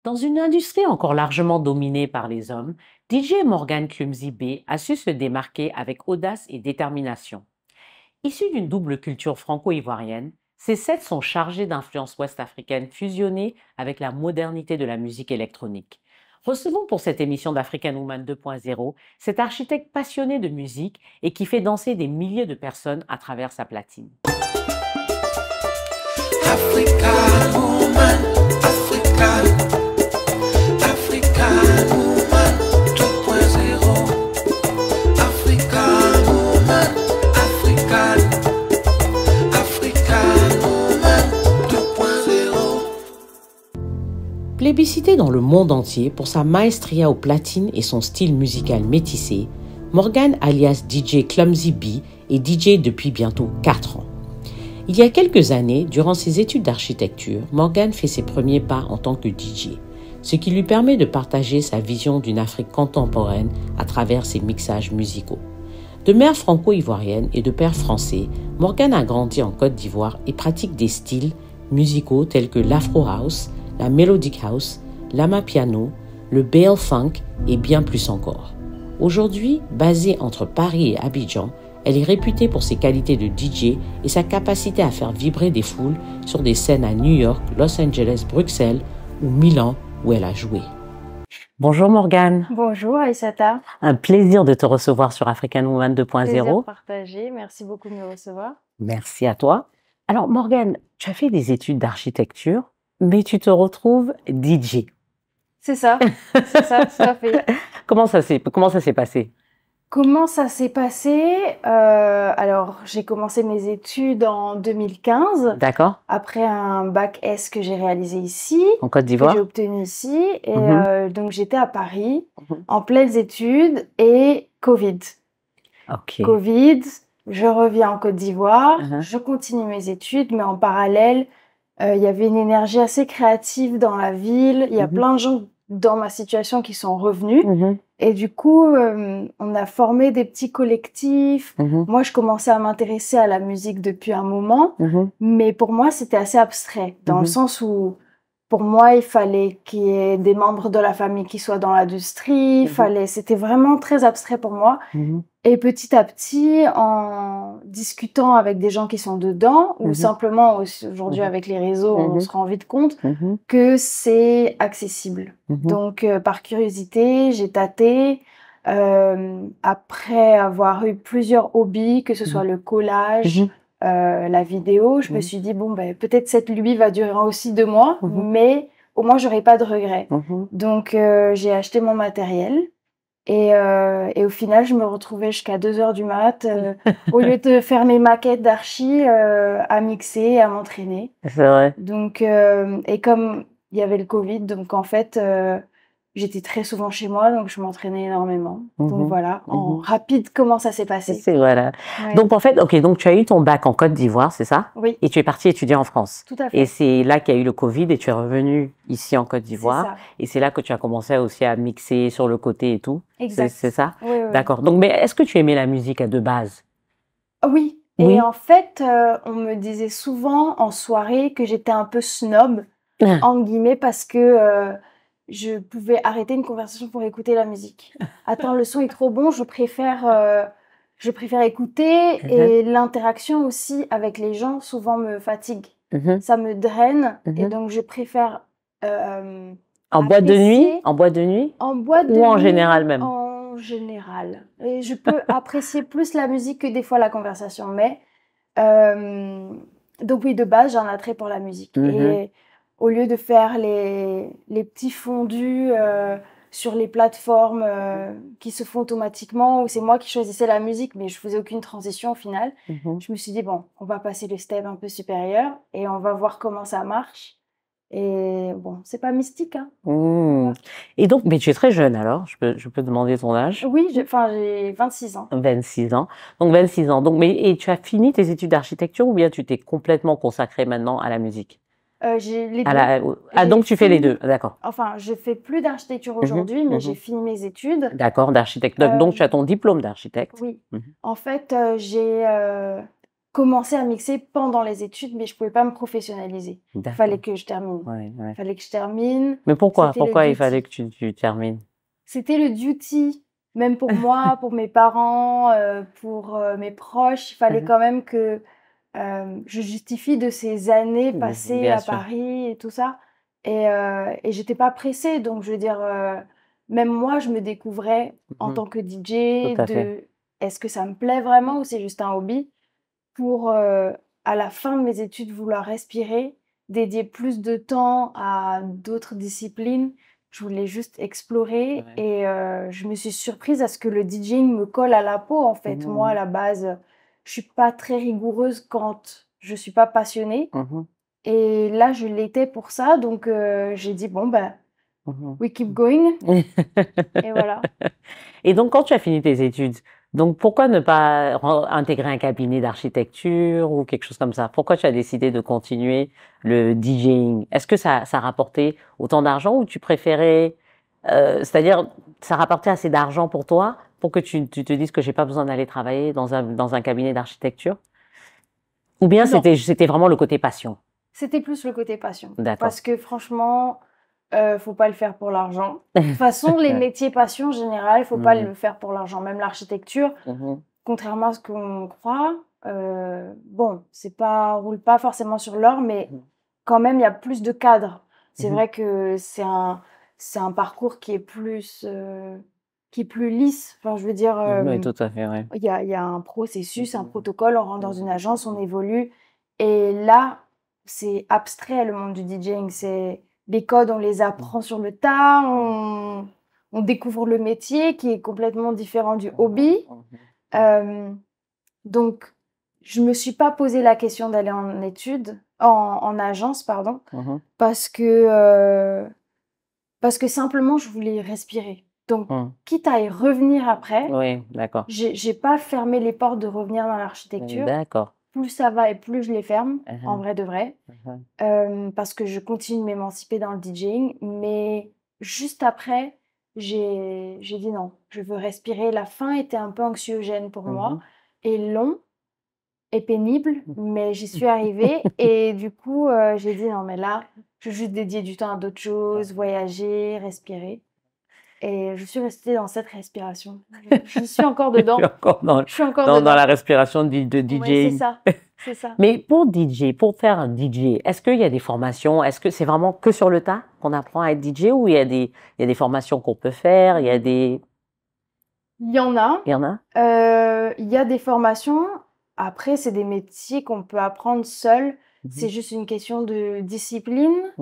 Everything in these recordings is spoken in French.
Dans une industrie encore largement dominée par les hommes, DJ Morgan Clumsy B a su se démarquer avec audace et détermination. Issu d'une double culture franco-ivoirienne, ses sets sont chargés d'influences ouest-africaines fusionnées avec la modernité de la musique électronique. Recevons pour cette émission d'African Woman 2.0 cet architecte passionné de musique et qui fait danser des milliers de personnes à travers sa platine. African Woman, African, African Woman 2.0, African Woman, African, African Woman 2.0. Plébiscité dans le monde entier pour sa maestria aux platines et son style musical métissé, Morgan alias DJ Clumsy B est DJ depuis bientôt 4 ans. Il y a quelques années, durant ses études d'architecture, Morgan fait ses premiers pas en tant que DJ, ce qui lui permet de partager sa vision d'une Afrique contemporaine à travers ses mixages musicaux. De mère franco-ivoirienne et de père français, Morgan a grandi en Côte d'Ivoire et pratique des styles musicaux tels que l'afro house, la melodic house, l'amapiano, le bale funk et bien plus encore. Aujourd'hui, basée entre Paris et Abidjan, elle est réputée pour ses qualités de DJ et sa capacité à faire vibrer des foules sur des scènes à New York, Los Angeles, Bruxelles ou Milan où elle a joué. Bonjour Morgane. Bonjour Aïssata. Un plaisir de te recevoir sur African Woman 2.0. Plaisir partagé, merci beaucoup de me recevoir. Merci à toi. Alors Morgane, tu as fait des études d'architecture, mais tu te retrouves DJ. C'est ça, tout à fait. Comment ça s'est passé? Comment ça s'est passé? Alors, j'ai commencé mes études en 2015. D'accord. Après un bac S que j'ai réalisé ici. En Côte d'Ivoire. Que j'ai obtenu ici. Et donc, j'étais à Paris, en pleines études et Covid. Ok. Covid, je reviens en Côte d'Ivoire, je continue mes études, mais en parallèle, il y avait une énergie assez créative dans la ville. Il y a plein de gens dans ma situation qui sont revenus. Et du coup, on a formé des petits collectifs. Moi, je commençais à m'intéresser à la musique depuis un moment, mais pour moi, c'était assez abstrait, dans le sens où, pour moi, il fallait qu'il y ait des membres de la famille qui soient dans l'industrie. C'était vraiment très abstrait pour moi. Et petit à petit, en discutant avec des gens qui sont dedans, ou simplement aujourd'hui avec les réseaux, on se rend vite compte que c'est accessible. Donc, par curiosité, j'ai tâté. Après avoir eu plusieurs hobbies, que ce soit le collage, la vidéo, je me suis dit, bon, ben, peut-être cette lubie va durer aussi 2 mois, mais au moins, j'aurai pas de regrets. Donc, j'ai acheté mon matériel. Et au final, je me retrouvais jusqu'à 2 heures du mat, au lieu de faire mes maquettes d'archi, à mixer, à m'entraîner. C'est vrai. Donc, et comme il y avait le Covid, donc en fait, j'étais très souvent chez moi, donc je m'entraînais énormément. Donc voilà, en rapide, comment ça s'est passé. C'est voilà. Ouais. Donc en fait, ok, donc tu as eu ton bac en Côte d'Ivoire, c'est ça? Oui. Et tu es partie étudier en France. Tout à fait. Et c'est là qu'il y a eu le Covid et tu es revenue ici en Côte d'Ivoire. Et c'est là que tu as commencé aussi à mixer sur le côté et tout. Exact. C'est ça? Oui, oui. D'accord. Donc, mais est-ce que tu aimais la musique de base? Oui. Et en fait, on me disait souvent en soirée que j'étais un peu snob, en guillemets, parce que je pouvais arrêter une conversation pour écouter la musique. Attends, le son est trop bon, je préfère écouter. Et l'interaction aussi avec les gens, souvent, me fatigue. Ça me draine. Et donc, je préfère en boîte de nuit? En boîte de nuit? En boîte de nuit. Ou en général même? En général. Et je peux apprécier plus la musique que des fois la conversation. Mais donc oui, de base, j'ai un attrait pour la musique. Et au lieu de faire les petits fondus sur les plateformes qui se font automatiquement, où c'est moi qui choisissais la musique, mais je faisais aucune transition au final, je me suis dit, bon, on va passer le step un peu supérieur et on va voir comment ça marche. Et bon, c'est pas mystique, hein. Et donc, mais tu es très jeune alors, je peux demander ton âge? Oui, j'ai 26 ans. 26 ans. Donc 26 ans. Donc, et tu as fini tes études d'architecture ou bien tu t'es complètement consacrée maintenant à la musique? Les deux. Donc tu fais les deux, d'accord. Enfin, je fais plus d'architecture aujourd'hui, mais j'ai fini mes études. D'accord, d'architecte. Donc tu as ton diplôme d'architecte. Oui. En fait, j'ai commencé à mixer pendant les études, mais je pouvais pas me professionnaliser. Il fallait que je termine. Ouais. Fallait que je termine. Mais pourquoi il fallait que tu termines? C'était le duty, même pour moi, pour mes parents, pour mes proches. Il fallait quand même que je justifie de ces années passées à Paris et tout ça. Et j'étais pas pressée. Donc, je veux dire, même moi, je me découvrais en tant que DJ est-ce que ça me plaît vraiment ou c'est juste un hobby? Pour, à la fin de mes études, vouloir respirer, dédier plus de temps à d'autres disciplines. Je voulais juste explorer et je me suis surprise à ce que le DJing me colle à la peau, en fait. Moi, à la base, je suis pas très rigoureuse quand je suis pas passionnée et là, je l'étais pour ça donc j'ai dit: «Bon, ben, we keep going» et voilà. Et donc, quand tu as fini tes études, donc pourquoi ne pas intégrer un cabinet d'architecture ou quelque chose comme ça? Pourquoi tu as décidé de continuer le DJing? Est-ce que ça rapportait autant d'argent ou tu préférais, c'est-à-dire, ça rapportait assez d'argent pour toi pour que tu te dises que j'ai pas besoin d'aller travailler dans un cabinet d'architecture? Ou bien c'était vraiment le côté passion? C'était plus le côté passion. D'accord. Parce que franchement, faut pas le faire pour l'argent. De toute façon, les métiers passion en général, faut pas le faire pour l'argent. Même l'architecture, contrairement à ce qu'on croit, bon, on roule pas forcément sur l'or, mais quand même, il y a plus de cadres. C'est vrai que c'est un parcours qui est plus lisse. Enfin, je veux dire, Oui, tout à fait, ouais. il y a un processus, un protocole. On rentre dans une agence, on évolue. Et là, c'est abstrait le monde du DJing. C'est les codes, on les apprend sur le tas. On découvre le métier qui est complètement différent du hobby. Donc, je me suis pas posé la question d'aller en études, en agence, pardon, parce que simplement je voulais respirer. Donc, quitte à y revenir après, j'ai pas fermé les portes de revenir dans l'architecture. D'accord. Plus ça va et plus je les ferme, en vrai de vrai, parce que je continue de m'émanciper dans le DJing. Mais juste après, j'ai dit non, je veux respirer. La fin était un peu anxiogène pour moi et long et pénible, mais j'y suis arrivée. Et du coup, j'ai dit non, mais là, je veux juste dédier du temps à d'autres choses, voyager, respirer. Et je suis restée dans cette respiration. Je suis encore dedans. Je suis encore dedans. Dans la respiration de DJ. Oui, c'est ça. C'est ça. Mais pour pour faire un DJ, est-ce qu'il y a des formations? Est-ce que c'est vraiment que sur le tas qu'on apprend à être DJ ou il y a des formations qu'on peut faire? Il y en a. Il y en a? Il y a des formations. Après, c'est des métiers qu'on peut apprendre seul. C'est juste une question de discipline,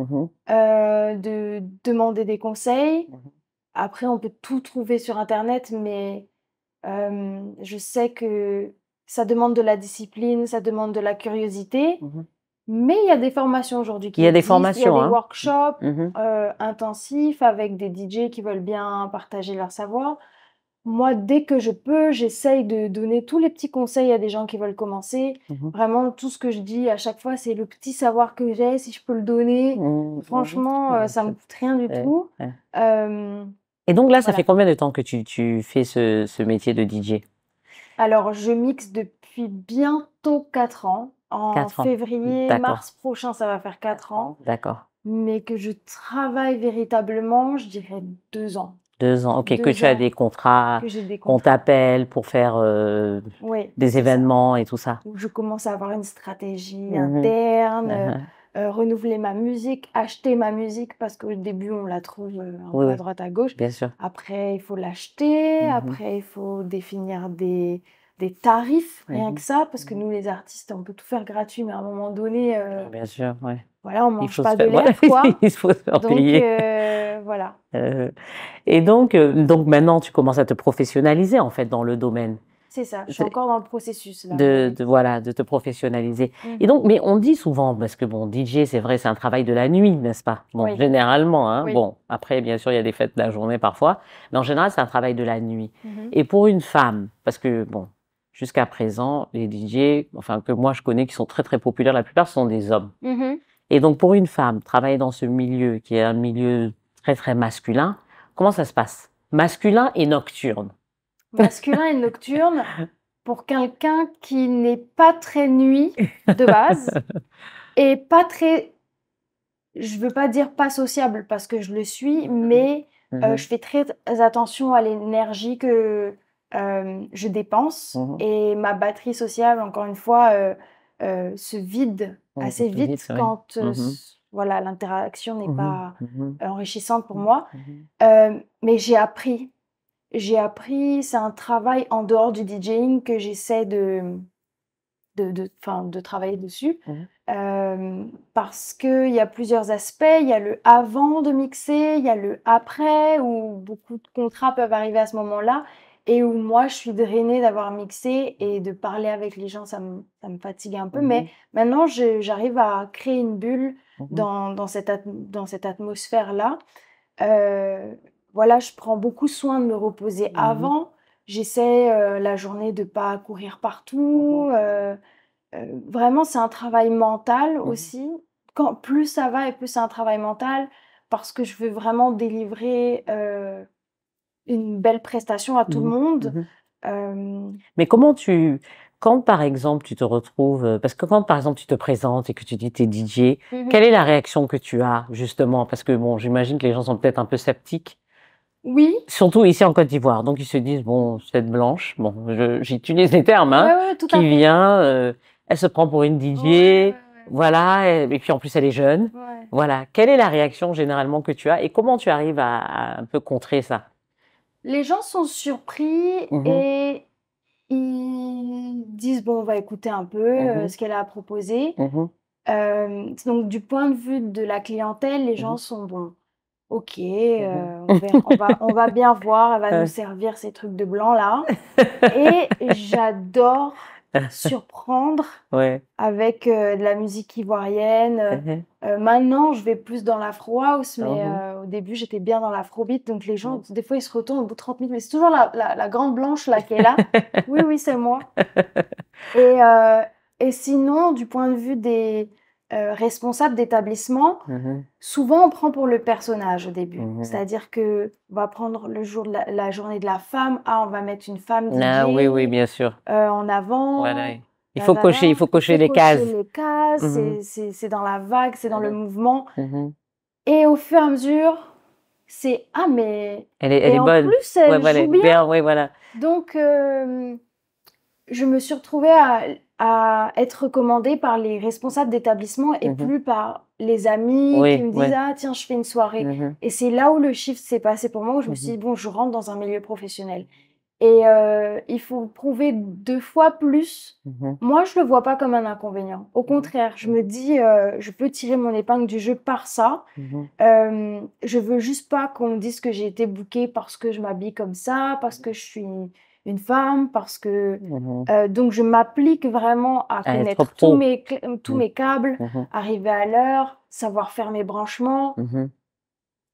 de demander des conseils. Après, on peut tout trouver sur Internet, mais je sais que ça demande de la discipline, ça demande de la curiosité. Mais il y a des formations aujourd'hui qui existent. Il y a des workshops intensifs avec des DJ qui veulent bien partager leur savoir. Moi, dès que je peux, j'essaye de donner tous les petits conseils à des gens qui veulent commencer. Vraiment, tout ce que je dis à chaque fois, c'est le petit savoir que j'ai, si je peux le donner. Franchement, ça me coûte rien du tout. Et donc là, ça fait combien de temps que tu fais ce métier de DJ? Alors, je mixe depuis bientôt 4 ans. En février, mars prochain, ça va faire 4 ans. D'accord. Mais que je travaille véritablement, je dirais 2 ans. 2 ans, ok. Que tu as des contrats, qu'on t'appelle pour faire des événements et tout ça. Où je commence à avoir une stratégie interne. Renouveler ma musique, acheter ma musique parce qu'au début on la trouve un peu à droite à gauche. Bien sûr. Après il faut l'acheter, après il faut définir des tarifs, rien que ça, parce que nous les artistes on peut tout faire gratuit, mais à un moment donné, bien sûr, voilà, on mange pas de l'herbe, quoi. Il faut se faire payer. Donc voilà. Et donc maintenant tu commences à te professionnaliser en fait dans le domaine. C'est ça, je suis encore dans le processus là. De te professionnaliser. Et donc, mais on dit souvent, parce que bon, DJ, c'est vrai, c'est un travail de la nuit, n'est-ce pas? Bon, généralement, hein. Bon, après, bien sûr, il y a des fêtes de la journée parfois, mais en général, c'est un travail de la nuit. Et pour une femme, parce que bon, jusqu'à présent, les DJ, enfin, que moi je connais, qui sont très très populaires, la plupart sont des hommes. Et donc, pour une femme, travailler dans ce milieu, qui est un milieu très très masculin, comment ça se passe? Masculin et nocturne. Masculin et nocturne, pour quelqu'un qui n'est pas très nuit de base et pas très, je veux pas dire pas sociable parce que je le suis, mais je fais très attention à l'énergie que je dépense et ma batterie sociale, encore une fois, se vide assez vite quand voilà, l'interaction n'est pas enrichissante pour moi. Mais j'ai appris, c'est un travail en dehors du DJing que j'essaie de travailler dessus. Parce qu'il y a plusieurs aspects. Il y a le avant de mixer, il y a le après, où beaucoup de contrats peuvent arriver à ce moment-là, et où moi, je suis drainée d'avoir mixé et de parler avec les gens, ça me fatigue un peu. Mais maintenant, j'arrive à créer une bulle dans cette atmosphère-là. Voilà, je prends beaucoup soin de me reposer avant. J'essaie la journée de pas courir partout. Vraiment, c'est un travail mental aussi. Plus ça va et plus c'est un travail mental parce que je veux vraiment délivrer une belle prestation à tout le monde. Mais quand par exemple tu te retrouves, parce que quand par exemple tu te présentes et que tu dis t'es DJ, quelle est la réaction que tu as justement? Parce que bon, j'imagine que les gens sont peut-être un peu sceptiques. Oui. Surtout ici en Côte d'Ivoire. Donc ils se disent, bon, cette blanche, bon, j'utilise les termes, hein, qui vient, elle se prend pour une DJ, voilà, et puis en plus elle est jeune. Voilà. Quelle est la réaction généralement que tu as et comment tu arrives à un peu contrer ça? Les gens sont surpris et ils disent, bon, on va écouter un peu ce qu'elle a à proposer. Donc du point de vue de la clientèle, les gens sont bons. Ok, on va bien voir, elle va nous servir ces trucs de blanc là. Et j'adore surprendre avec de la musique ivoirienne. Maintenant, je vais plus dans l'afro house, mais au début, j'étais bien dans l'afrobeat. Donc les gens, des fois, ils se retournent au bout de 30 minutes, mais c'est toujours la grande blanche là qui est là. Oui, oui, c'est moi. Et sinon, du point de vue des responsables d'établissement, souvent on prend pour le personnage au début. C'est-à-dire que on va prendre le jour de la journée de la femme, on va mettre une femme DJ Ah oui, oui, bien sûr. En avant. Voilà. Il faut cocher les cases. C'est dans la vague, c'est dans le mouvement. Et au fur et à mesure, c'est mais elle est en bonne. plus elle joue bien. Voilà. Donc je me suis retrouvée à être recommandée par les responsables d'établissement et plus par les amis qui me disent ah tiens je fais une soirée. Et c'est là où le shift s'est passé pour moi, où je me suis dit bon je rentre dans un milieu professionnel et il faut prouver 2 fois plus. Moi je le vois pas comme un inconvénient, au contraire je me dis je peux tirer mon épingle du jeu par ça. Je veux juste pas qu'on me dise que j'ai été bookée parce que je m'habille comme ça, parce que je suis une femme, parce que donc je m'applique vraiment à connaître tous mes câbles, arriver à l'heure, savoir faire mes branchements,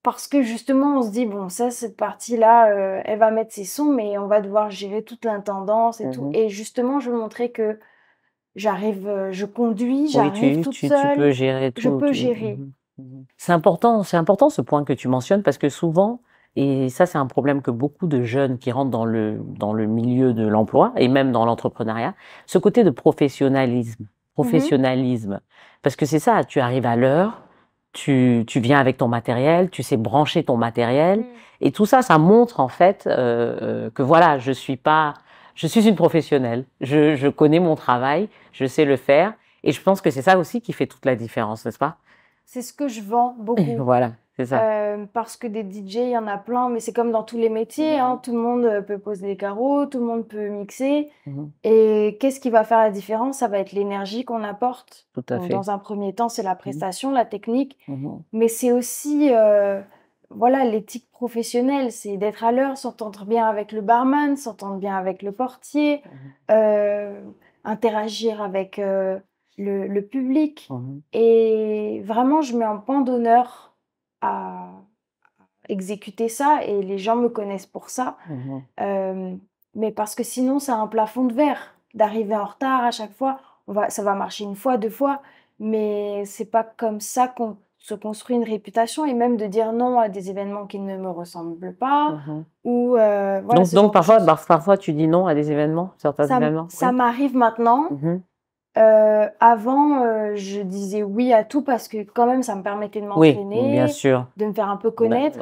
parce que justement on se dit bon ça cette partie-là elle va mettre ses sons mais on va devoir gérer toute l'intendance et tout, et justement je veux montrer que j'arrive, je conduis, j'arrive toute seule, tu peux gérer tout, je peux gérer. C'est important ce point que tu mentionnes parce que souvent, et ça c'est un problème que beaucoup de jeunes qui rentrent dans le milieu de l'emploi et même dans l'entrepreneuriat, ce côté de professionnalisme, parce que c'est ça, tu arrives à l'heure, tu viens avec ton matériel, tu sais brancher ton matériel, et tout ça, ça montre en fait que voilà, je suis une professionnelle, je connais mon travail, je sais le faire, et je pense que c'est ça aussi qui fait toute la différence, n'est-ce pas? C'est ce que je vends beaucoup. Voilà, c'est ça. Parce que des DJ, il y en a plein, mais c'est comme dans tous les métiers, hein, tout le monde peut poser des carreaux, tout le monde peut mixer. Et qu'est-ce qui va faire la différence? Ça va être l'énergie qu'on apporte. Tout à fait. Dans un premier temps, c'est la prestation, la technique, mais c'est aussi voilà, l'éthique professionnelle, c'est d'être à l'heure, s'entendre bien avec le barman, s'entendre bien avec le portier, interagir avec le public. Et vraiment, je mets un point d'honneur à exécuter ça et les gens me connaissent pour ça. Mais parce que sinon, c'est un plafond de verre d'arriver en retard à chaque fois. Ça va marcher 1 fois, 2 fois, mais c'est pas comme ça se construit une réputation et même de dire non à des événements qui ne me ressemblent pas. Ou voilà, donc parfois tu dis non à des événements, certains événements. Ça m'arrive maintenant. Avant, je disais oui à tout parce que quand même, ça me permettait de m'entraîner, bien sûr, de me faire un peu connaître.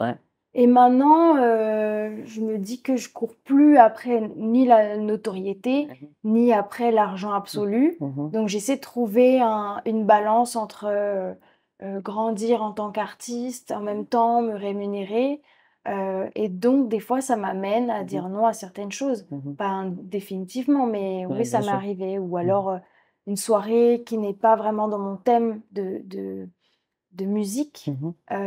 Et maintenant, je me dis que je cours plus après ni la notoriété, ni après l'argent absolu. Donc, j'essaie de trouver une balance entre grandir en tant qu'artiste, en même temps me rémunérer. Et donc, des fois, ça m'amène à dire non à certaines choses. Pas définitivement, mais oui, ça m'est arrivé. Ou alors, une soirée qui n'est pas vraiment dans mon thème de musique.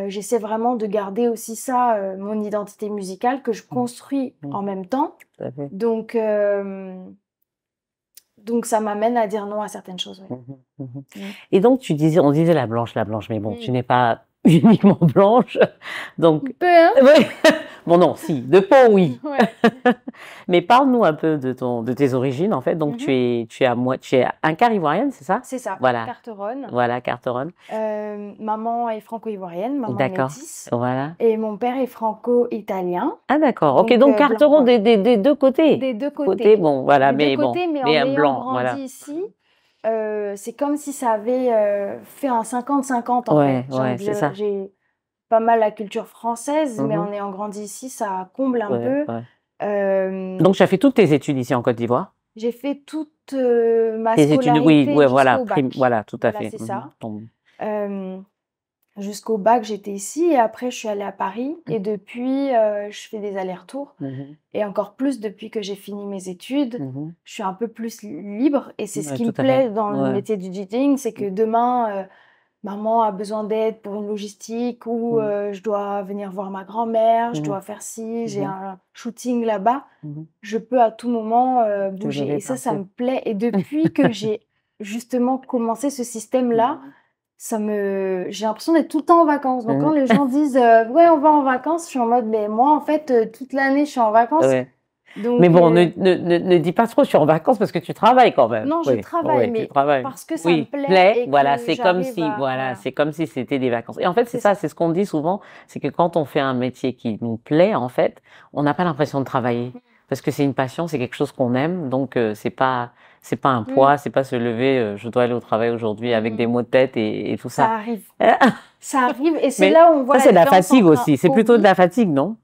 J'essaie vraiment de garder aussi ça, mon identité musicale que je construis en même temps. Donc ça m'amène à dire non à certaines choses. Et donc on disait la blanche, mais bon, tu n'es pas uniquement blanche, donc. Un peu, hein. Oui. Bon non, si, de peau, oui. Mais parle-nous un peu de tes origines, en fait. Donc tu es un quart ivoirienne, c'est ça? C'est ça. Voilà. Carteronne. Voilà, Carteronne. Maman est franco-ivoirienne, maman métisse. Voilà. Et mon père est franco-italien. Ah d'accord. Ok, donc Carteronne des deux côtés. Des deux côtés. Bon, voilà, mais en ayant blanc, grandi ici. C'est comme si ça avait fait un 50-50 en fait. C'est ça. J'ai pas mal la culture française, mais en ayant grandi ici, ça comble un peu. Donc, tu as fait toutes tes études ici en Côte d'Ivoire? J'ai fait toute ma scolarité voilà, jusqu'au bac. Voilà, tout à fait. C'est ça. Jusqu'au bac, j'étais ici et après, je suis allée à Paris. Et depuis, je fais des allers-retours. Et encore plus depuis que j'ai fini mes études, je suis un peu plus libre. Et c'est ce qui me plaît dans le métier du DJing, c'est que demain, maman a besoin d'aide pour une logistique ou je dois venir voir ma grand-mère, je dois faire ci, j'ai un shooting là-bas. Je peux à tout moment bouger. Et ça me plaît. Et depuis que j'ai justement commencé ce système-là, j'ai l'impression d'être tout le temps en vacances. Donc quand les gens disent ouais, on va en vacances, je suis en mode mais moi en fait toute l'année je suis en vacances. Donc, mais bon, ne dis pas trop je suis en vacances parce que tu travailles quand même. Non, je travaille, mais parce que ça me plaît. Et voilà, que c'est comme si c'est comme si c'était des vacances. Et en fait, c'est ça, c'est ce qu'on dit souvent, c'est que quand on fait un métier qui nous plaît, en fait, on n'a pas l'impression de travailler parce que c'est une passion, c'est quelque chose qu'on aime, donc c'est pas un poids, c'est pas se lever, je dois aller au travail aujourd'hui avec des maux de tête et tout ça. Ça arrive. Ça arrive et c'est là où on voit ça, c'est de la fatigue aussi. C'est plutôt de la fatigue, non?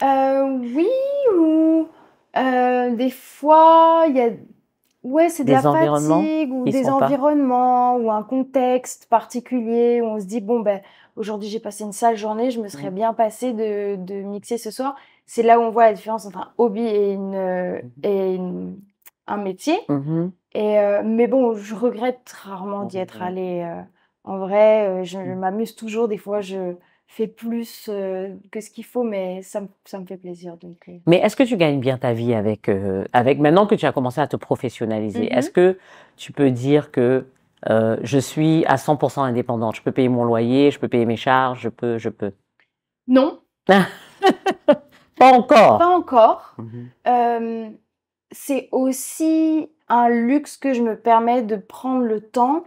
Oui, ou des fois, il y a c'est de la fatigue ou des environnements ou un contexte particulier où on se dit bon ben aujourd'hui j'ai passé une sale journée, je me serais bien passé de mixer ce soir. C'est là où on voit la différence entre un hobby et un métier. Mais bon, je regrette rarement d'y être allée. En vrai, je m'amuse toujours. Des fois, je fais plus que ce qu'il faut, mais ça me fait plaisir. Donc, Mais est-ce que tu gagnes bien ta vie avec maintenant que tu as commencé à te professionnaliser? Est-ce que tu peux dire que je suis à 100% indépendante? Je peux payer mon loyer, je peux payer mes charges, je peux. Non. Pas encore. Pas encore. C'est aussi un luxe que je me permets de prendre le temps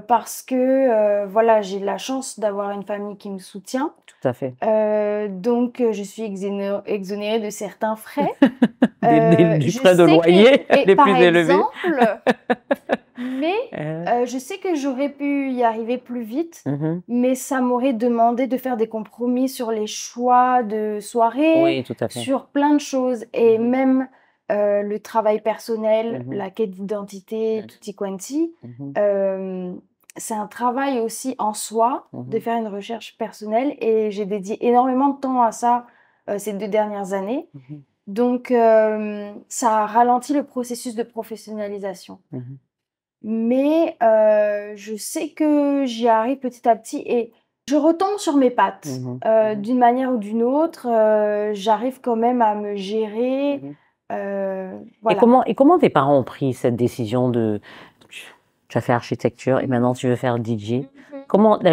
parce que voilà, j'ai la chance d'avoir une famille qui me soutient. Tout à fait. Donc, je suis exonérée de certains frais. Du frais de loyer les plus élevés. Mais je sais que j'aurais pu y arriver plus vite, mais ça m'aurait demandé de faire des compromis sur les choix de soirée, sur plein de choses et même le travail personnel, la quête d'identité, tutti quanti. C'est un travail aussi en soi de faire une recherche personnelle et j'ai dédié énormément de temps à ça ces 2 dernières années. Donc, ça a ralenti le processus de professionnalisation. Mais je sais que j'y arrive petit à petit et je retombe sur mes pattes. D'une manière ou d'une autre, j'arrive quand même à me gérer. Voilà. Et comment tes parents ont pris cette décision de... Tu as fait architecture et maintenant tu veux faire DJ.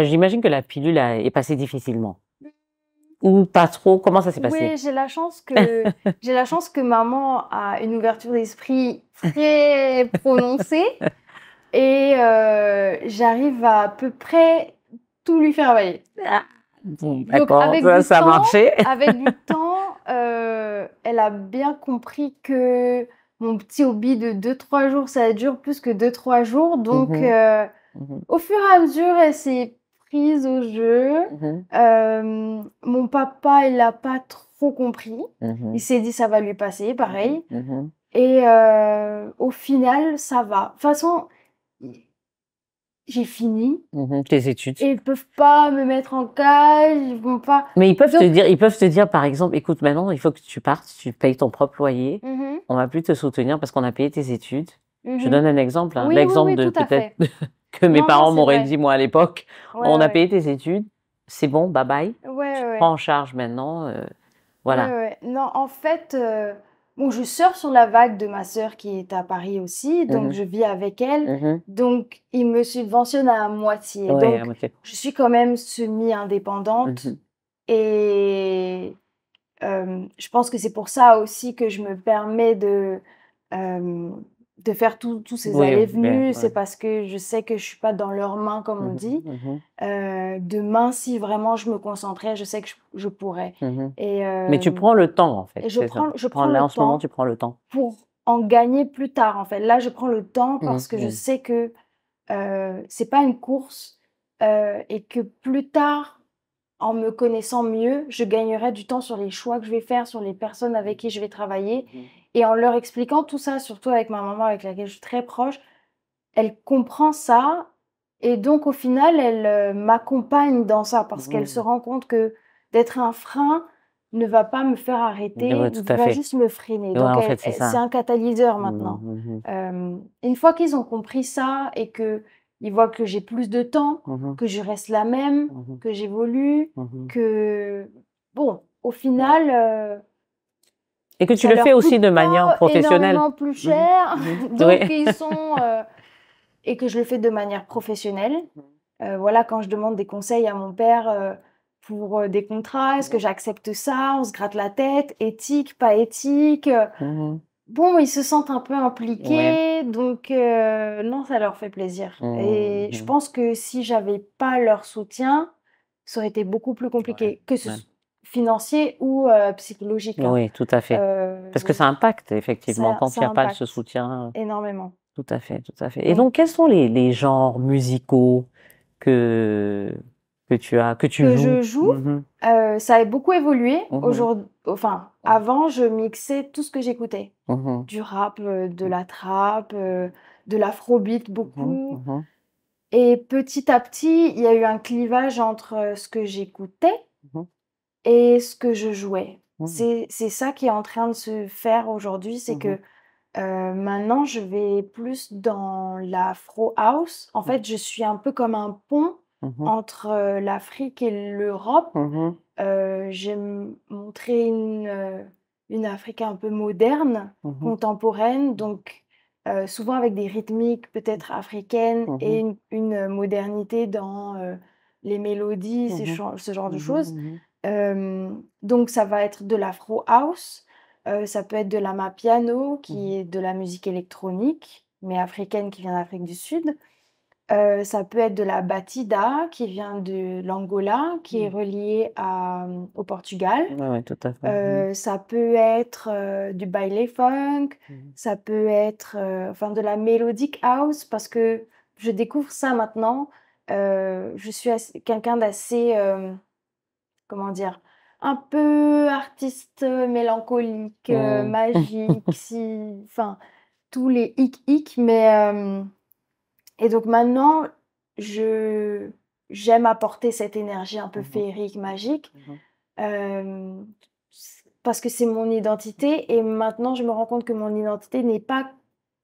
J'imagine que la pilule est passée difficilement. Ou pas trop? Comment ça s'est passé? Oui, j'ai la chance que maman a une ouverture d'esprit très prononcée et j'arrive à peu près tout lui faire avaler. Ah, bon, Donc, d'accord, avec ça a du temps, marché. avec du temps, elle a bien compris que mon petit hobby de 2-3 jours, ça dure plus que 2-3 jours. Donc, Mhm, mhm, au fur et à mesure, elle s'est prise au jeu. Mon papa, il l'a pas trop compris. Il s'est dit, ça va lui passer, pareil. mhm, Et au final, ça va. De toute façon, j'ai fini. tes études. Et ils peuvent pas me mettre en cage, ils vont pas. Mais ils peuvent te Donc, dire, par exemple, écoute, maintenant, il faut que tu partes, tu payes ton propre loyer, mhm, on va plus te soutenir parce qu'on a payé tes études. Je mhm. donne un exemple, hein, Oui, oui, l'exemple oui, de tout à peut-être fait. que mes Non, non, parents c'est m'auraient vrai. dit, moi, à l'époque, Ouais, on a ouais. payé tes études, c'est bon, bye bye, Ouais, tu te ouais, prends ouais. en charge maintenant, Ouais, voilà. ouais. Non, en fait, bon, je surfe sur la vague de ma sœur qui est à Paris aussi, donc Mhm, je vis avec elle. mhm. Donc, ils me subventionnent à moitié. Ouais, à Donc, moitié. je suis quand même semi-indépendante. Mhm, Et je pense que c'est pour ça aussi que je me permets de faire tous ces oui, bien, allées-venues. C'est ouais. parce que je sais que je suis pas dans leurs mains, comme on Mhm, dit. mhm, Demain, si vraiment je me concentrais, je sais que je pourrais. mhm. Et, Mais tu prends le temps, en fait, et c'est ça. je prends le Là, en ce moment, temps tu prends le temps. pour en gagner plus tard, en fait. Là, je prends le temps parce que je Mhm, sais que c'est pas une course et que plus tard, en me connaissant mieux, je gagnerai du temps sur les choix que je vais faire, sur les personnes avec qui je vais travailler. mhm. Et en leur expliquant tout ça, surtout avec ma maman avec laquelle je suis très proche, elle comprend ça. Et donc, au final, elle m'accompagne dans ça parce qu'elle se Mhm. rend compte que d'être un frein ne va pas me faire arrêter, Ouais, tout à va fait. juste me freiner. Ouais, Donc, en fait, c'est c'est ça. un catalyseur Mhm, maintenant. mhm, Une fois qu'ils ont compris ça et que ils voient que j'ai plus de temps, mhm, que je reste la même, mhm, que j'évolue, mhm. que bon, au final, Et que tu ça le fais leur aussi coûte de manière pas professionnelle. énormément plus Mhm, cher. mhm. Oui. Donc ils sont et que je le fais de manière professionnelle. Voilà, quand je demande des conseils à mon père, pour, des contrats, est-ce que j'accepte ça? On se gratte la tête, éthique, pas éthique, Mhm. bon, ils se sentent un peu Ouais. impliqués, donc non, ça leur fait plaisir et je Mhm. pense que si j'avais pas leur soutien, ça aurait été beaucoup plus Ouais, compliqué, que ce ouais. soit financier ou psychologique, hein. Oui, tout à fait. Parce que Donc ça impacte, effectivement, quand il ça n'y a pas ce impacte soutien. énormément. Tout à fait, tout à fait. Et Donc donc, quels sont les genres musicaux que, que tu que joues? je joue, Mhm, ça a beaucoup évolué. mhm, Enfin, avant, je mixais tout ce que j'écoutais. mhm, Du rap, de la trap, de l'afrobeat mhm, beaucoup. mhm, Et petit à petit, il y a eu un clivage entre, ce que j'écoutais mhm, et ce que je jouais. mhm, C'est ça qui est en train de se faire aujourd'hui, c'est mhm, que, maintenant je vais plus dans l'afro house. En fait, je suis un peu comme un pont mhm, entre, l'Afrique et l'Europe. mhm, J'aime montrer une Afrique un peu moderne, mhm, contemporaine, donc souvent avec des rythmiques peut-être africaines et mhm, une modernité dans, les mélodies, mhm, ce genre de mhm, choses. mhm, Donc ça va être de l'afro house, ça peut être de l'amapiano mhm, qui est de la musique électronique, mais africaine qui vient d'Afrique du Sud. Ça peut être de la batida qui vient de l'Angola, qui est mhm. reliée au Portugal. Ouais, ouais, tout à fait. Mhm, Ça peut être, du baile funk, mhm, ça peut être, enfin de la melodic house parce que je découvre ça maintenant. Je suis quelqu'un d'assez, comment dire? Un peu artiste, mélancolique, mhm. magique, si enfin tous les hic mais et donc maintenant, je j'aime apporter cette énergie un peu Mhm, féerique, magique, mhm, hem, parce que c'est mon identité et maintenant je me rends compte que mon identité n'est pas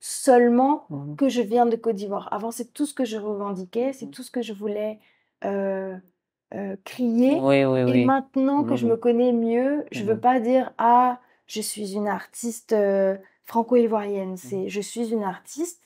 seulement mhm, que je viens de Côte d'Ivoire. Avant, c'est tout ce que je revendiquais, c'est mhm. tout ce que je voulais, heu crier Oui, oui, et oui. maintenant que je me Mhm, connais mieux, je veux mhm, pas dire: «Ah, je suis une artiste, franco-ivoirienne». mhm. C'est: «Je suis une artiste»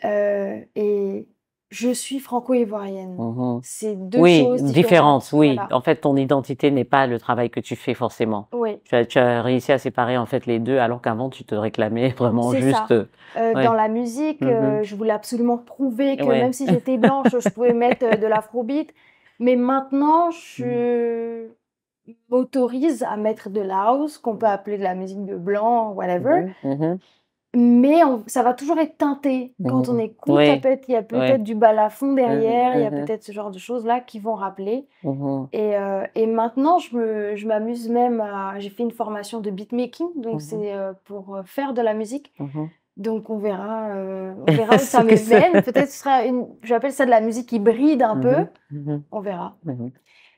et je suis franco-ivoirienne. Mhm. C'est deux Oui, choses différente, différentes. oui. Voilà. En fait, ton identité n'est pas le travail que tu fais forcément. Oui, Tu as réussi à séparer en fait les deux, alors qu'avant tu te réclamais vraiment c'est juste. ça. Dans Ouais. la musique, Mhm. je voulais absolument prouver que Ouais. même si j'étais blanche, je pouvais mettre de l'afrobeat. Mais maintenant, Mhm. je m'autorise à mettre de la house, qu'on peut appeler de la musique de blanc, whatever. Mhm. Mhm. Mais ça va toujours être teinté. Quand on Mhm. écoute, Oui, il y a oui. peut-être du balafon Mhm. derrière, il y a Mhm. peut-être ce genre de choses-là qui vont rappeler. Mhm. Et maintenant, je m'amuse même à... J'ai fait une formation de beatmaking, donc Mhm. c'est pour faire de la musique. Mhm. Donc on verra où Ce ça que me c'est. mène. Peut-être ce sera j'appelle ça de la musique hybride un peu. Mhm. Mhm. On verra. Mhm.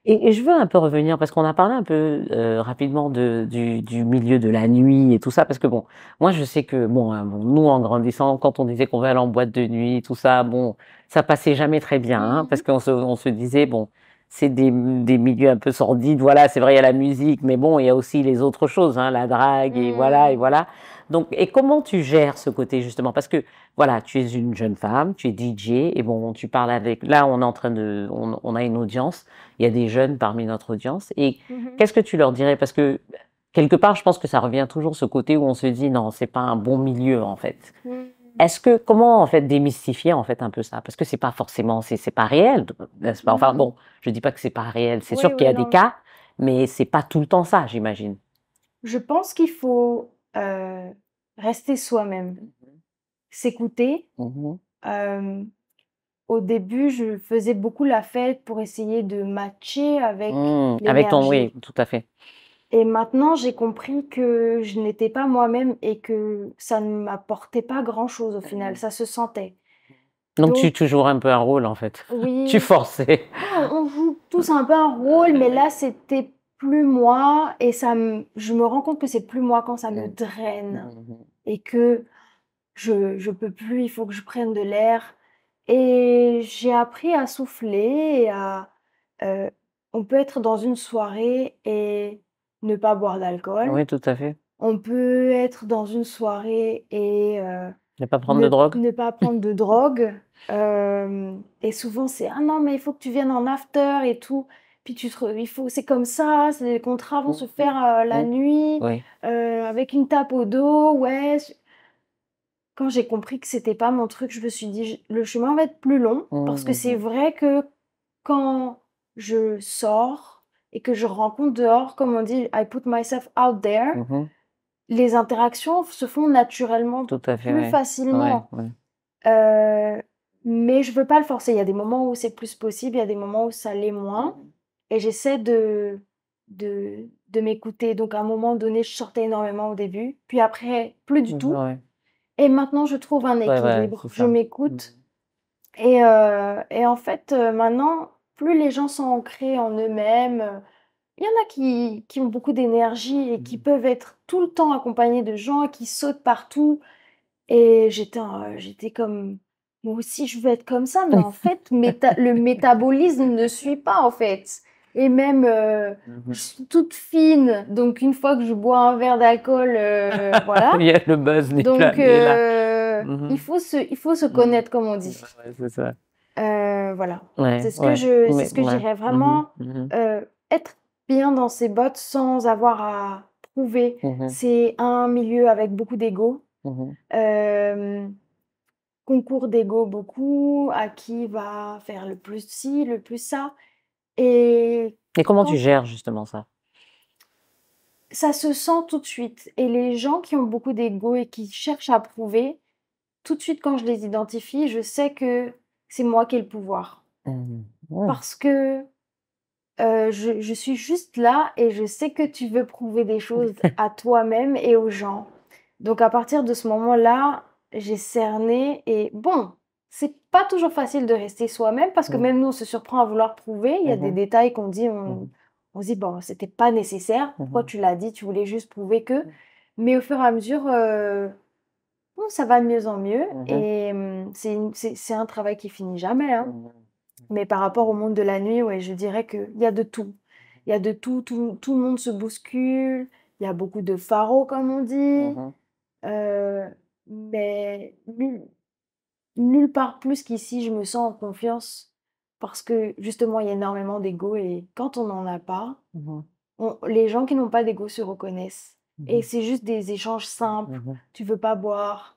Et je veux un peu revenir, parce qu'on a parlé un peu rapidement du milieu de la nuit et tout ça, parce que bon, moi je sais que bon, hein, bon, nous en grandissant, quand on disait qu'on va aller en boîte de nuit, tout ça, bon, ça passait jamais très bien, hein, parce Mhm. on se disait bon, c'est des milieux un peu sordides, voilà, c'est vrai il y a la musique, mais bon, il y a aussi les autres choses, hein, la drague et voilà et Mhm. voilà. Donc, et comment tu gères ce côté justement, parce que voilà, tu es une jeune femme, tu es DJ et bon, tu parles avec, là on est en train de, on a une audience. Il y a des jeunes parmi notre audience. Et Mhm. qu'est-ce que tu leur dirais? Parce que quelque part, je pense que ça revient toujours ce côté où on se dit non, c'est pas un bon milieu en fait. Mhm. Est-ce que comment en fait démystifier en fait un peu ça? Parce que c'est pas forcément, c'est pas réel, n'est-ce pas? Enfin Mhm. bon, je dis pas que c'est pas réel. C'est Oui, sûr qu'il y oui, a des non. cas, mais c'est pas tout le temps ça, j'imagine. Je pense qu'il faut rester soi-même, s'écouter. Mhm. Euh, Au début, je faisais beaucoup la fête pour essayer de matcher avec Avec ton, oui, l'énergie. tout à fait. Et maintenant, j'ai compris que je n'étais pas moi-même et que ça ne m'apportait pas grand-chose au final, ça se sentait. Donc Donc, tu joues un peu un rôle en fait. Tu oui, forçais. ouais, on joue tous un peu un rôle, mais là, c'était plus moi et je me rends compte que c'est plus moi quand ça me draine Mhm. et que je peux plus, il faut que je prenne de l'air. Et j'ai appris à souffler et euh, on peut être dans une soirée et ne pas boire d'alcool. Oui, tout à fait. On peut être dans une soirée et Ne pas prendre de drogue. ne pas prendre de drogue. Et souvent, c'est: «Ah non, mais il faut que tu viennes en after et tout». Puis c'est comme ça, les contrats vont se faire la Mhm. nuit, Oui. avec une tape au dos. Ouais. Quand j'ai compris que c'était pas mon truc, je me suis dit: Le chemin va être plus long». Parce que c'est Mhm. vrai que quand je sors et que je rencontre dehors, comme on dit, I put myself out there, Mhm. les interactions se font naturellement Tout à fait, plus ouais. Ouais, facilement. ouais. Heu, mais je veux pas le forcer. Il y a des moments où c'est plus possible, il y a des moments où ça l'est moins et j'essaie de m'écouter. Donc à un moment donné, je sortais énormément au début, puis après plus du Mhm. tout Ouais, et maintenant je trouve un ouais, ouais, équilibre. c'est Je ça. Mhm. m'écoute et en fait, maintenant, plus les gens sont ancrés en eux-mêmes, il y en a qui ont beaucoup d'énergie et qui Mhm. peuvent être tout le temps accompagnés de gens qui sautent partout et j'étais comme: «Moi aussi je veux être comme ça», mais en fait le métabolisme ne suit pas en fait et même, je Mhm. suis toute fine, donc une fois que je bois un verre d'alcool, voilà. Il y a le buzz Donc n'est là. Mhm. il faut se Mhm. connaître comme on Ouais, dit. ouais, c'est ça. Voilà. Ouais, ouais, C'est mais ce que je ouais. dirais Mhm. vraiment, Mhm. être bien dans ses bottes sans avoir à prouver. Mhm. C'est un milieu avec beaucoup d'ego, Mhm. hem, concours d'ego beaucoup, à qui va faire le plus ci, le plus ça et Et comment tu quand gères justement ça? ça se sent tout de suite et les gens qui ont beaucoup d'ego et qui cherchent à prouver, tout de suite quand je les identifie, je sais que c'est moi qui ai le pouvoir. Mhm. Ouais. Parce que je suis juste là et je sais que tu veux prouver des choses à toi-même et aux gens. Donc à partir de ce moment-là, j'ai cerné et bon, c'est pas toujours facile de rester soi-même parce que Mhm. même nous, on se surprend à vouloir prouver. Il y a des Mhm. détails qu'on dit, Mhm. on se dit: «Bon, c'était pas nécessaire. Pourquoi Mhm. tu l'as dit? Tu voulais juste prouver que». Mais au fur et à mesure, bon, ça va de mieux en mieux Mhm. et c'est un travail qui finit jamais, hein. Mhm. Mais par rapport au monde de la nuit, ouais, je dirais qu'il y a de tout. Il y a de tout, tout le monde se bouscule, il y a beaucoup de faro comme on dit, Mhm. heu, mais nulle part plus qu'ici, je me sens en confiance parce que justement, il y a énormément d'ego et quand on n'en a pas, les gens qui n'ont pas d'ego se reconnaissent. Et c'est juste des échanges simples. Tu veux pas boire,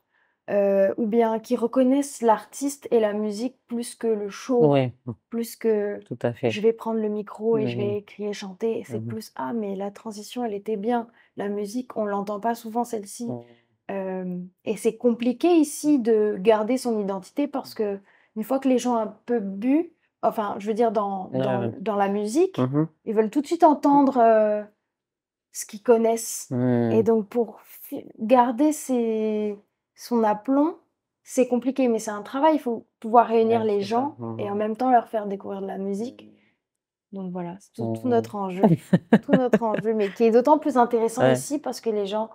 ou bien qui reconnaissent l'artiste et la musique plus que le show, Oui, plus que tout à fait. je vais prendre le micro et je Mhm. vais crier, chanter. C'est Mhm. plus, ah, mais la transition, elle était bien. La musique, on l'entend pas souvent, celle-ci. Et c'est compliqué ici de garder son identité parce que une fois que les gens ont un peu bu, enfin, je veux dire Ouais. dans la musique, Mhm. ils veulent tout de suite entendre ce qu'ils connaissent. Et Mhm. donc pour garder son aplomb, c'est compliqué, mais c'est un travail. Il faut pouvoir réunir Ouais, les c'est ça. gens et en même temps leur faire découvrir de la musique. Donc voilà, c'est tout Mhm. notre enjeu. Tout notre enjeu, mais qui est d'autant plus intéressant Ouais. ici parce que les gens,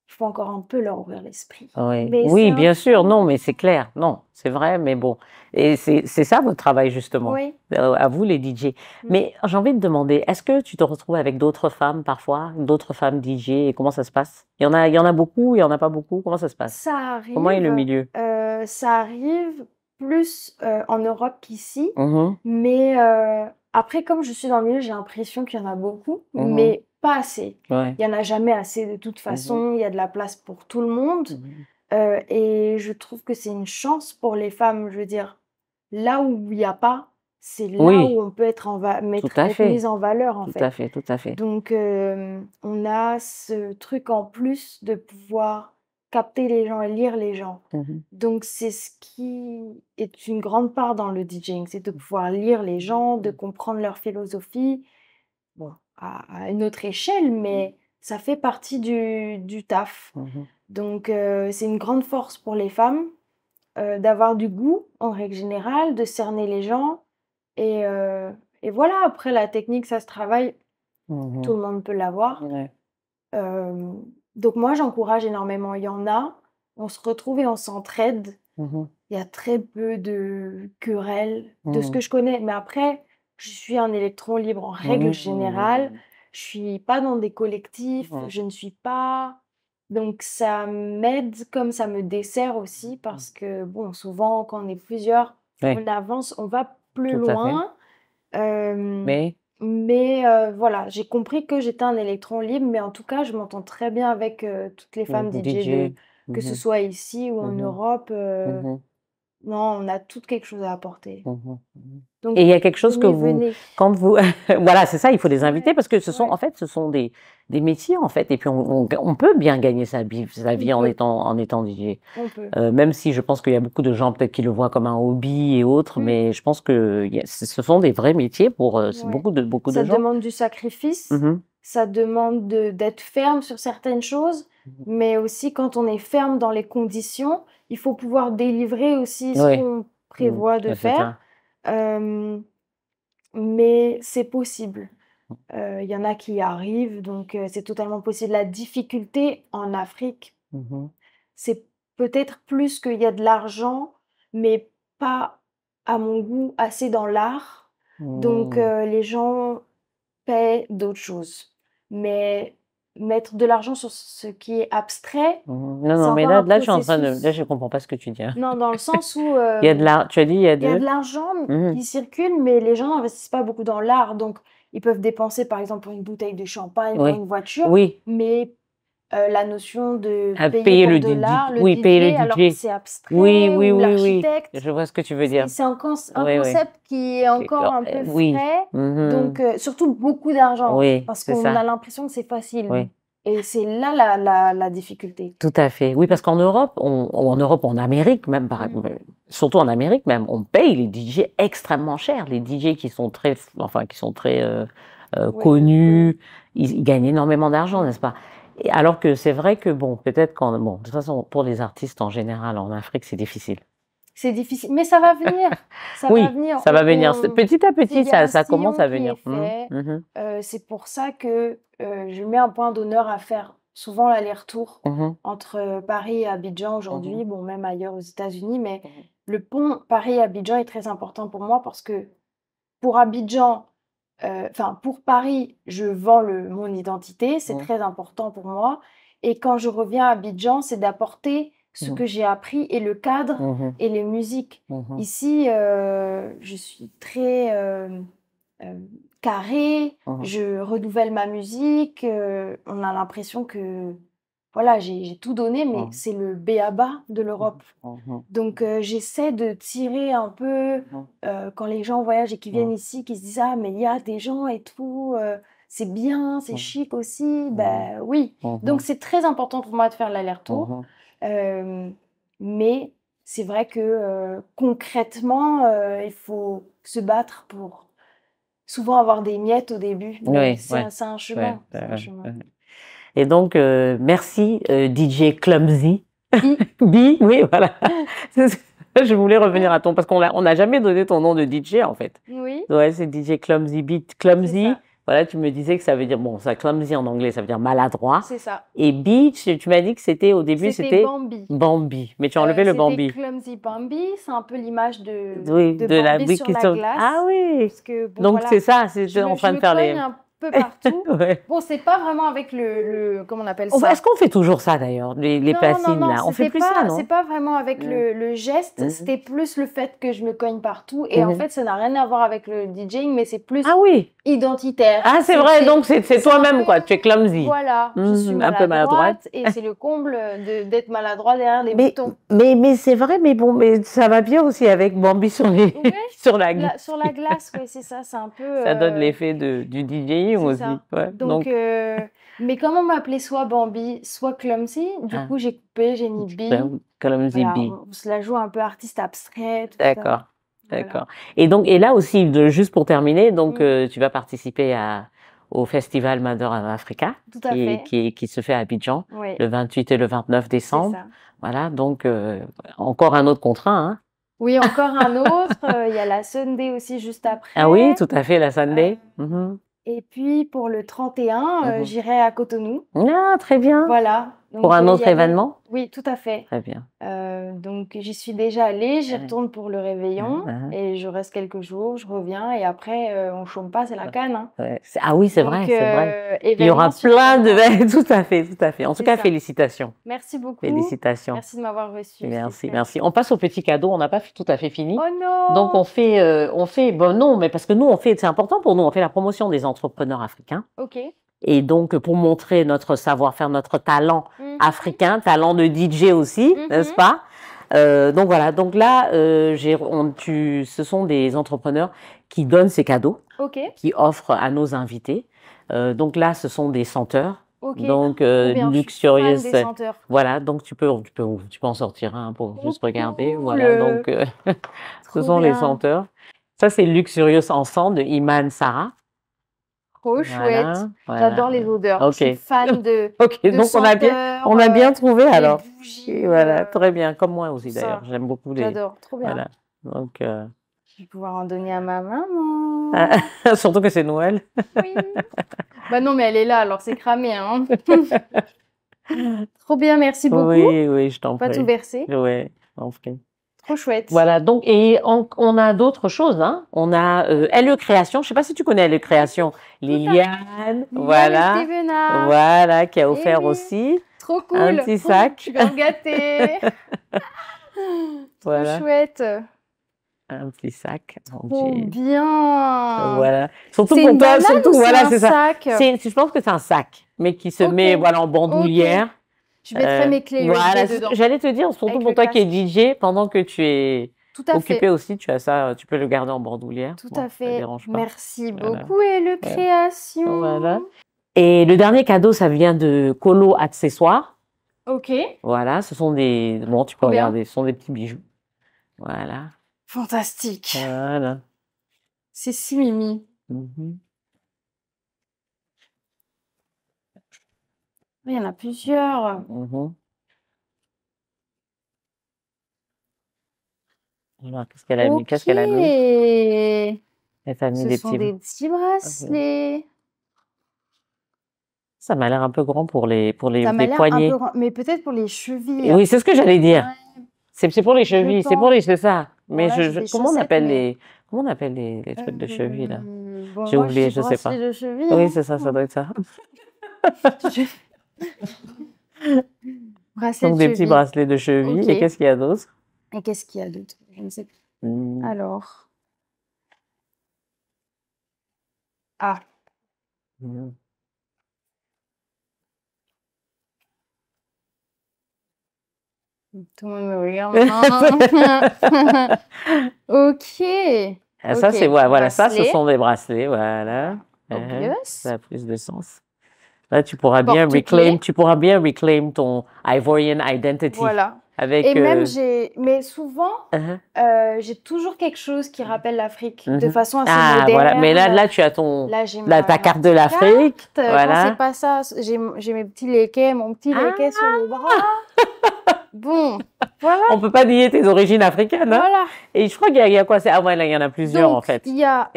il faut encore un peu leur ouvrir l'esprit. Oui, Mais c'est oui, un bien sûr, non, mais travail. c'est clair, non, c'est vrai, mais bon, et c'est ça votre travail justement, Oui. à vous les DJ. Mm. Mais j'ai envie de demander, est-ce que tu te retrouves avec d'autres femmes parfois, d'autres femmes DJ, et comment ça se passe? Il y en a beaucoup, il y en a pas beaucoup, comment ça se passe? Comment est le milieu? Ça arrive plus en Europe qu'ici, Mhm, mais après, comme je suis dans le milieu, j'ai l'impression qu'il y en a beaucoup, mhm, mais pas assez. ouais, Il n'y en a jamais assez de toute mhm, façon, il y a de la place pour tout le monde, mhm, et je trouve que c'est une chance pour les femmes, je veux dire, là où il n'y a pas, c'est là oui, où on peut être, tout à être mise fait, en valeur, en tout à fait. fait, tout à fait. Donc, on a ce truc en plus de pouvoir capter les gens et lire les gens. Mhm, Donc, c'est ce qui est une grande part dans le DJing, c'est de pouvoir lire les gens, de comprendre leur philosophie, bon, à une autre échelle, mais ça fait partie du taf. mhm, Donc, c'est une grande force pour les femmes d'avoir du goût en règle générale, de cerner les gens. Et, euh, et voilà, après la technique, ça se travaille, tout mhm, le monde peut l'avoir. ouais, Donc moi, j'encourage énormément. Il y en a, on se retrouve et on s'entraide. mhm, Il y a très peu de querelles, de ce mhm, que je connais. Mais après, je suis un électron libre en règle générale. mhm, Je suis pas dans des collectifs, mhm, je ne suis pas. Donc ça m'aide comme ça me dessert aussi mhm. parce que bon, souvent quand on est plusieurs, Ouais, on avance, on va plus tout à fait. loin. Euh, Mais mais voilà, j'ai compris que j'étais un électron libre, mais en tout cas, je m'entends très bien avec toutes les femmes DJ DJ. que ce Mhm, soit ici ou en mhm, Europe. mhm, Non, on a toutes quelque chose à apporter. mhm, mhm. Et Donc, il y a quelque chose que venez, vous, venez. quand vous, voilà, c'est ça, il faut les inviter Ouais, parce que ce sont, ouais, en fait, ce sont des métiers, en fait, et puis on peut bien gagner sa on vie peut, en étant DJ. on peut. Même si je pense qu'il y a beaucoup de gens peut-être qui le voient comme un hobby et autres, Mm, mais je pense que ce sont des vrais métiers pour c'est ouais. beaucoup de Ça gens. demande du sacrifice, Mhm, ça demande d'être ferme sur certaines choses, mhm. mais aussi quand on est ferme dans les conditions, il faut pouvoir délivrer aussi ce Oui, qu'on mhm, prévoit de ouais, c'est faire. ça. Euh, mais c'est possible. Il y en a qui y arrivent, donc c'est totalement possible. La difficulté en Afrique, Mhm, c'est peut-être plus qu'il y a de l'argent, mais pas, à mon goût, assez dans l'art. Donc mhm. les gens paient d'autres choses. Mais mettre de l'argent sur ce qui est abstrait, Mhm. Non, c'est non, mais encore un là, je suis en train de, là, je processus. comprends pas ce que tu dis, hein. Non, dans le sens où Il y a de l'art, tu as dit, il y a il y a de, de l'argent mhm. qui circule, mais les gens n'investissent pas beaucoup dans l'art. Donc, ils peuvent dépenser, par exemple, pour une bouteille de champagne, pour Oui, une voiture, oui, mais la notion de à payer payer pour le de l'art, le oui, payer le DJ, alors que DJ. c'est Oui, abstrait, oui, ou oui, oui. l'architecte, Je vois ce que tu veux dire. c'est un Oui, oui. concept qui est encore un peu Oui. frais, donc Mhm. surtout beaucoup d'argent, Oui, parce c'est qu'on a ça. l'impression que c'est facile. Oui, Et c'est là la difficulté. tout à fait. Oui, Mm. parce qu'en Europe, ou en Europe, en Amérique même, Mm. surtout en Amérique même, on paye les DJ extrêmement cher. Les DJ qui sont très, enfin, qui sont très Oui. connus, ils gagnent énormément d'argent, Mm. n'est-ce pas? Et alors que c'est vrai que bon, peut-être bon, de toute façon, pour les artistes en général en Afrique, c'est difficile. C'est difficile, mais ça va venir. Ça va Oui, venir. ça va venir. Petit à Il petit, y a un ça commence sillon à qui venir. est fait. Mhm, C'est pour ça que je mets un point d'honneur à faire souvent l'aller-retour mhm, entre Paris et Abidjan mhm, aujourd'hui, bon, même ailleurs aux États-Unis, mais mhm, le pont Paris-Abidjan est très important pour moi parce que pour Abidjan, enfin pour Paris, je vends mon identité, c'est mhm, très important pour moi. Et quand je reviens à Abidjan, c'est d'apporter ce que j'ai appris et le cadre et les musiques. Ici, je suis très carrée, je renouvelle ma musique. On a l'impression que voilà, j'ai tout donné, mais c'est le b.a.-ba de l'Europe. Donc, j'essaie de tirer un peu quand les gens voyagent et qui viennent ici, qui se disent ah, mais il y a des gens et tout, c'est bien, c'est chic aussi. Ben oui. Donc, c'est très important pour moi de faire l'aller-retour. Mais c'est vrai que concrètement, il faut se battre pour souvent avoir des miettes au début. Oui, c'est un chemin. Et donc, merci DJ Clumsy. Bi, oui, voilà. Je voulais revenir à ton, parce qu'on n'a jamais donné ton nom de DJ en fait. Oui. Ouais, c'est DJ Clumsy Beat. Clumsy, voilà, tu me disais que ça veut dire, bon, ça clumsy en anglais, ça veut dire maladroit. C'est ça. Et Beat, tu m'as dit que c'était au début, c'était Bambi. Bambi. Mais tu as enlevé le Bambi. C'était Clumsy Bambi, c'est un peu l'image de Bambi sur la glace. Ah oui. Parce que, bon, donc voilà, c'est ça, c'est en train de faire les. Un peu partout. Bon, c'est pas vraiment avec le comment on appelle ça. Est-ce qu'on fait toujours ça d'ailleurs, les platines là? On fait plus ça, non? C'est pas vraiment avec le geste, c'était plus le fait que je me cogne partout. Et en fait, ça n'a rien à voir avec le DJing, mais c'est plus identitaire. Ah, c'est vrai, donc c'est toi-même, quoi. Tu es clumsy. Voilà, je suis un peu maladroite. Et c'est le comble d'être maladroit derrière les boutons. Mais c'est vrai, mais bon, mais ça va bien aussi avec Bambi sur la glace. Sur la glace, oui, c'est ça, c'est un peu. Ça donne l'effet du DJing aussi. Ouais, donc mais comme on m'appelait soit Bambi, soit Clumsy, du coup j'ai coupé, j'ai mis B. Clumsy B. On se la joue un peu artiste abstrait. D'accord. D'accord. Et donc, et là aussi, juste pour terminer, donc tu vas participer au festival Mother of Africa, qui se fait à Abidjan, le 28 et le 29 décembre. C'est ça. Voilà, donc encore un autre contrat, hein. Oui, encore un autre. Il y a la Sunday aussi juste après. Ah oui, tout à fait, la Sunday. Et puis pour le 31, j'irai à Cotonou. Ah, très bien. Voilà. Donc, pour un autre événement? Oui, tout à fait. Très bien. Donc j'y suis déjà allée, j'y retourne pour le réveillon et je reste quelques jours, je reviens et après on chôme pas, c'est la Cannes. Hein. Ah oui, c'est vrai, c'est vrai. Il y aura plein de... Tout à fait, tout à fait. En tout cas, félicitations. Merci beaucoup. Félicitations. Merci de m'avoir reçue. Merci, merci. On passe au petit cadeau, on n'a pas tout à fait fini. Oh non! Donc on fait, bon non, mais parce que nous c'est important pour nous, on fait la promotion des entrepreneurs africains. Ok. Et donc, pour montrer notre savoir-faire, notre talent africain, talent de DJ aussi, n'est-ce pas? Donc voilà. Donc là, ce sont des entrepreneurs qui donnent ces cadeaux, qui offrent à nos invités. Donc là, ce sont des senteurs. Donc luxurious. Voilà. Donc tu peux en sortir un pour juste regarder. Voilà. Donc ce sont les senteurs. Ça, c'est Luxurious Encens de Iman Sarah. Trop chouette. J'adore les odeurs. Je suis fan de donc senteurs, on a bien trouvé alors. Bougies, voilà, très bien. Comme moi aussi d'ailleurs. J'aime beaucoup les. J'adore, trop bien. Voilà. Donc. Je vais pouvoir en donner à ma maman. Surtout que c'est Noël. Oui. Bah non, mais elle est là, alors c'est cramé, hein. Trop bien, merci beaucoup. Oui, je t'en prie. Pas tout verser. Oui, je t'en prie. Trop chouette. Voilà, donc, et on a d'autres choses, hein. On a LE Création, je sais pas si tu connais LE Création. Liliane, voilà. Voilà, qui a offert aussi. Trop cool. Un petit sac. Je vais me gâter. Trop chouette. Un petit sac. Trop bien. Voilà. Surtout pour toi, voilà, c'est ça. Je pense que c'est un sac, mais qui se met, voilà, en bandoulière. Je mettrai mes clés voilà, dedans. J'allais te dire, surtout pour toi qui es DJ, pendant que tu es occupé aussi, tu as ça, tu peux le garder en bandoulière. Tout à fait. Merci beaucoup, LE Création. Voilà. Et le dernier cadeau, ça vient de Colo Accessoires. Ok. Voilà, ce sont des, bon, tu peux regarder, ce sont des petits bijoux. Voilà. Fantastique. Voilà. C'est si mimi. Il y en a plusieurs. Alors, qu'est-ce qu'elle a mis? Qu'est-ce qu'elle a mis? Elle t'a mis des petits bracelets. Ça m'a l'air un peu grand pour les poignets. Un peu grand, mais peut-être pour les chevilles. Oui, c'est ce que j'allais dire. Ouais. C'est pour les chevilles, c'est ça. Mais comment on appelle les trucs de cheville là? J'ai oublié, je sais pas. De cheville, oui, c'est ça, ça doit être ça. Bracelet Donc, de des petits cheville. bracelets de cheville. Ok. Et qu'est-ce qu'il y a d'autre? Et qu'est-ce qu'il y a d'autre? Je ne sais pas. Alors. Ah, Mm. tout le monde me regarde maintenant. Ok. Ah, ça, Ok, c'est, voilà, ça, ce bracelet. sont des bracelets, voilà. Obvious. Ça a plus de sens. Là, tu pourras bien reclaim ton Ivorian identity. Voilà. Avec, Et même, mais souvent, uh-huh. j'ai toujours quelque chose qui rappelle l'Afrique de façon assez Ah, moderne. voilà. Mais là, tu as Là, j'ai ta carte de l'Afrique. Quand Voilà. c'est pas ça, j'ai mes petits léquets, mon petit léquet sur le bras. Bon, voilà. On peut pas nier tes origines africaines, hein? Voilà. Et je crois qu'il y a quoi? Ah, ouais, là, il y en a plusieurs, Donc, en fait. il y a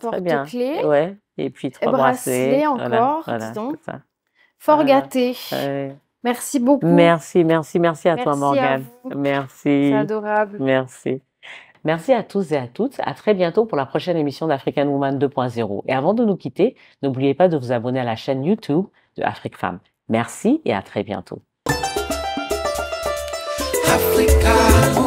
très bien. porte-clés. Ouais. Et puis 3 bracelets. encore, voilà, dis donc. c'est ça. Fort gâté. Ouais. Merci beaucoup. Merci à toi, Morgane. Merci. C'est adorable. Merci. Merci à tous et à toutes. À très bientôt pour la prochaine émission d'African Woman 2.0. Et avant de nous quitter, n'oubliez pas de vous abonner à la chaîne YouTube de Afrique Femme. Merci et à très bientôt. Africa.